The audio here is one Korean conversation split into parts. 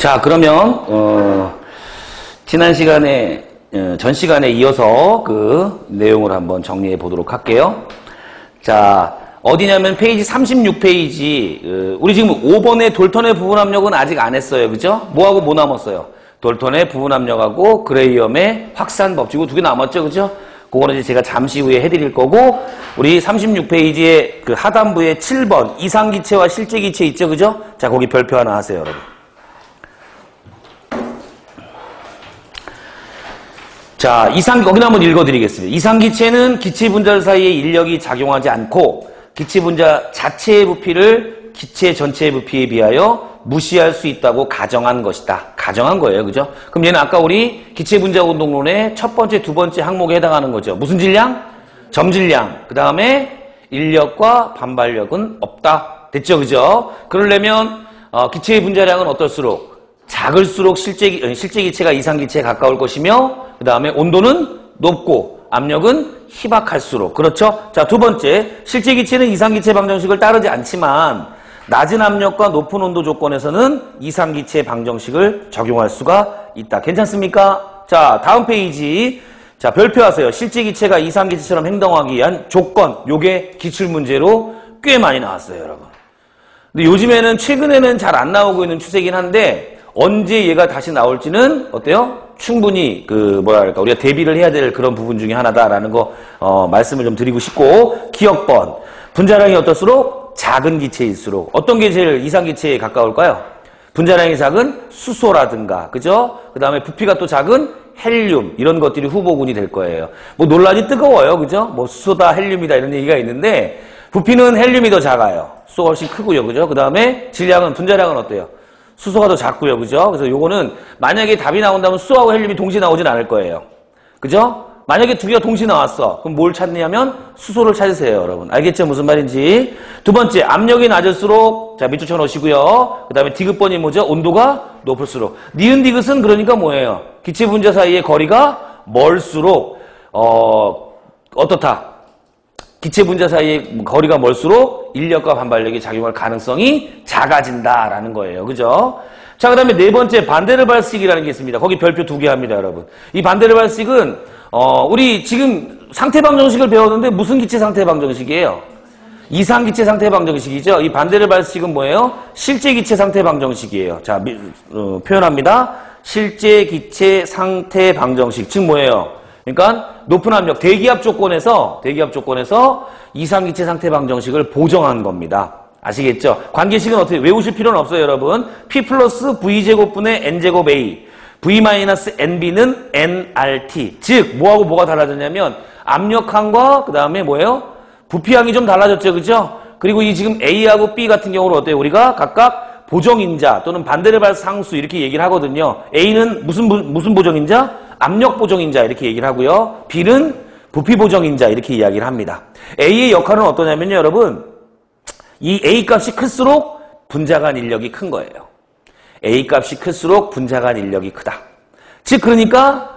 자, 그러면 지난 시간에 전 시간에 이어서 그 내용을 한번 정리해 보도록 할게요. 자, 어디냐면 페이지 36페이지. 우리 지금 5번의 돌턴의 부분압력은 아직 안 했어요. 그죠? 뭐하고 뭐 남았어요? 돌턴의 부분압력하고 그레이엄의 확산 법칙고 두 개 남았죠. 그죠? 그거는 이제 제가 잠시 후에 해드릴 거고, 우리 36페이지의 그 하단부에 7번 이상기체와 실제기체 있죠. 그죠? 자, 거기 별표 하나 하세요, 여러분. 자, 거기는 한번 읽어드리겠습니다. 이상기체는 기체분자 사이에 인력이 작용하지 않고 기체분자 자체의 부피를 기체 전체의 부피에 비하여 무시할 수 있다고 가정한 것이다. 가정한 거예요. 그죠? 그럼 얘는 아까 우리 기체분자 운동론의 첫 번째, 두 번째 항목에 해당하는 거죠. 무슨 질량? 점질량. 그 다음에 인력과 반발력은 없다. 됐죠? 그죠? 그러려면 기체의 분자량은 어떨수록? 작을수록 실제기체가 이상기체에 가까울 것이며, 그 다음에 온도는 높고 압력은 희박할수록. 그렇죠? 자, 두 번째, 실제기체는 이상기체 방정식을 따르지 않지만 낮은 압력과 높은 온도 조건에서는 이상기체 방정식을 적용할 수가 있다. 괜찮습니까? 자, 다음 페이지. 자, 별표하세요. 실제기체가 이상기체처럼 행동하기 위한 조건. 요게 기출문제로 꽤 많이 나왔어요, 여러분. 근데 요즘에는 최근에는 잘 안 나오고 있는 추세긴 한데 언제 얘가 다시 나올지는 어때요? 충분히 우리가 대비를 해야 될 그런 부분 중에 하나다라는 거 말씀을 좀 드리고 싶고, 기억번. 분자량이 어떨수록? 작은 기체일수록. 어떤 게 제일 이상기체에 가까울까요? 분자량이 작은 수소라든가, 그죠? 그 다음에 부피가 또 작은 헬륨, 이런 것들이 후보군이 될 거예요. 뭐 논란이 뜨거워요, 그죠? 뭐 수소다, 헬륨이다 이런 얘기가 있는데, 부피는 헬륨이 더 작아요. 수소가 훨씬 크고요, 그죠? 그 다음에 질량은, 분자량은 어때요? 수소가 더 작고요, 그죠? 그래서 요거는 만약에 답이 나온다면 수소하고 헬륨이 동시에 나오진 않을 거예요. 그죠? 만약에 두 개가 동시에 나왔어. 그럼 뭘 찾느냐면 수소를 찾으세요, 여러분. 알겠죠? 무슨 말인지. 두 번째, 압력이 낮을수록, 자, 밑줄 쳐놓으시고요. 그 다음에 디귿번이 뭐죠? 온도가 높을수록. 니은 디귿은 그러니까 뭐예요? 기체 분자 사이의 거리가 멀수록, 어떻다? 기체 분자 사이의 거리가 멀수록 인력과 반발력이 작용할 가능성이 작아진다라는 거예요. 그죠? 자, 그 다음에 네 번째, 반데르발식이라는 게 있습니다. 거기 별표 2개 합니다, 여러분. 이 반데르발식은, 우리 지금 상태방정식을 배웠는데 무슨 기체 상태방정식이에요? 이상기체 상태방정식이죠. 이 반데르발식은 뭐예요? 실제기체 상태방정식이에요. 자, 표현합니다. 실제기체 상태방정식. 즉 뭐예요? 그러니까 높은 압력, 대기압 조건에서 이상기체 상태 방정식을 보정한 겁니다. 아시겠죠? 관계식은 어떻게 외우실 필요는 없어요, 여러분. P 플러스 V제곱분의 N제곱 A, V 마이너스 NB는 nRT. 즉 뭐하고 뭐가 달라졌냐면 압력항과 그 다음에 뭐예요? 부피항이 좀 달라졌죠, 그죠? 그리고 이 지금 A하고 B 같은 경우는 어때요? 우리가 각각 보정인자 또는 반데르발 상수 이렇게 얘기를 하거든요. A는 무슨 보정인자? 압력 보정인자 이렇게 얘기를 하고요. B는 부피 보정인자 이렇게 이야기를 합니다. A의 역할은 어떠냐면요, 여러분. 이 A 값이 클수록 분자간 인력이 큰 거예요. A 값이 클수록 분자간 인력이 크다. 즉 그러니까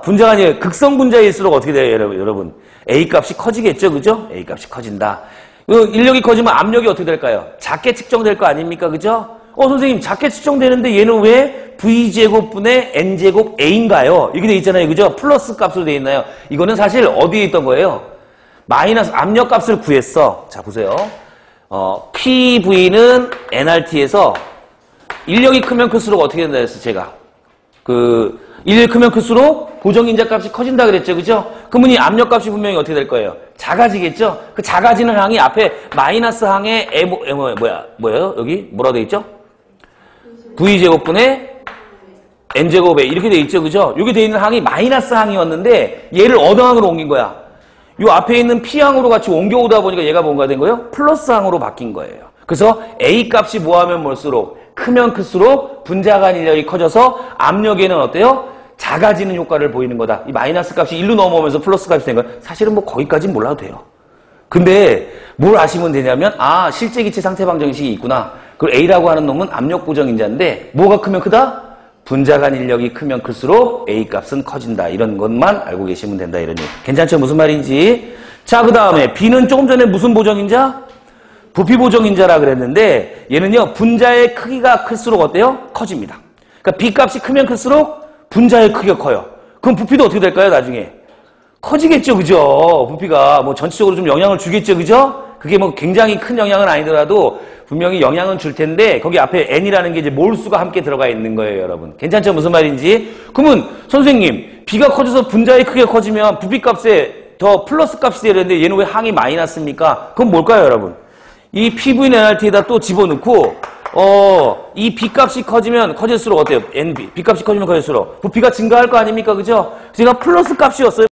분자간이 극성 분자일수록 어떻게 돼요, 여러분? A 값이 커지겠죠, 그죠? A 값이 커진다. 인력이 커지면 압력이 어떻게 될까요? 작게 측정될 거 아닙니까, 그죠? 선생님, 작게 측정되는데 얘는 왜 V제곱분의 N제곱 A인가요? 이렇게 돼 있잖아요. 그죠? 플러스 값으로 돼 있나요? 이거는 사실 어디에 있던 거예요? 마이너스 압력 값을 구했어. 자, 보세요. PV는 nRT에서 인력이 크면 클수록 어떻게 된다 했어, 제가. 인력이 크면 클수록 고정인자 값이 커진다 그랬죠. 그죠? 그러면 이 압력 값이 분명히 어떻게 될 거예요? 작아지겠죠? 그 작아지는 항이 앞에 마이너스 항에 뭐예요? 여기 뭐라고 돼 있죠? V제곱분의 N제곱에 이렇게 돼 있죠, 그죠? 여기 돼 있는 항이 마이너스 항이었는데 얘를 어느항으로 옮긴 거야? 요 앞에 있는 P항으로 같이 옮겨오다 보니까 얘가 뭔가 된 거예요? 플러스 항으로 바뀐 거예요. 그래서 A 값이 뭐하면 뭘수록 크면 클수록 분자간 인력이 커져서 압력에는 어때요? 작아지는 효과를 보이는 거다. 이 마이너스 값이 1로 넘어오면서 플러스 값이 된 거예요. 사실은 뭐 거기까지는 몰라도 돼요. 근데 뭘 아시면 되냐면 실제기체 상태 방정식이 있구나. 그리고 A라고 하는 놈은 압력 보정인자인데 뭐가 크면 크다? 분자간 인력이 크면 클수록 A 값은 커진다. 이런 것만 알고 계시면 된다. 이런 얘기. 괜찮죠? 무슨 말인지. 자, 그 다음에 B는 조금 전에 무슨 보정인자? 부피 보정인자라 그랬는데 얘는요 분자의 크기가 클수록 어때요? 커집니다. 그러니까 B값이 크면 클수록 분자의 크기가 커요. 그럼 부피도 어떻게 될까요? 나중에 커지겠죠, 그죠? 부피가 뭐 전체적으로 좀 영향을 주겠죠, 그죠? 그게 뭐 굉장히 큰 영향은 아니더라도 분명히 영향은 줄 텐데 거기 앞에 n이라는 게 이제 몰수가 함께 들어가 있는 거예요, 여러분. 괜찮죠? 무슨 말인지? 그러면 선생님 B가 커져서 분자의 크기가 커지면 부피값에 더 플러스 값이 되는데 얘는 왜 항이 마이너스입니까? 그건 뭘까요, 여러분? 이 PV NRT에다 또 집어넣고 이 B값이 커지면 커질수록 어때요? NB. B값이 커지면 커질수록 부피가 증가할 거 아닙니까? 그죠? 제가 플러스 값이었어요.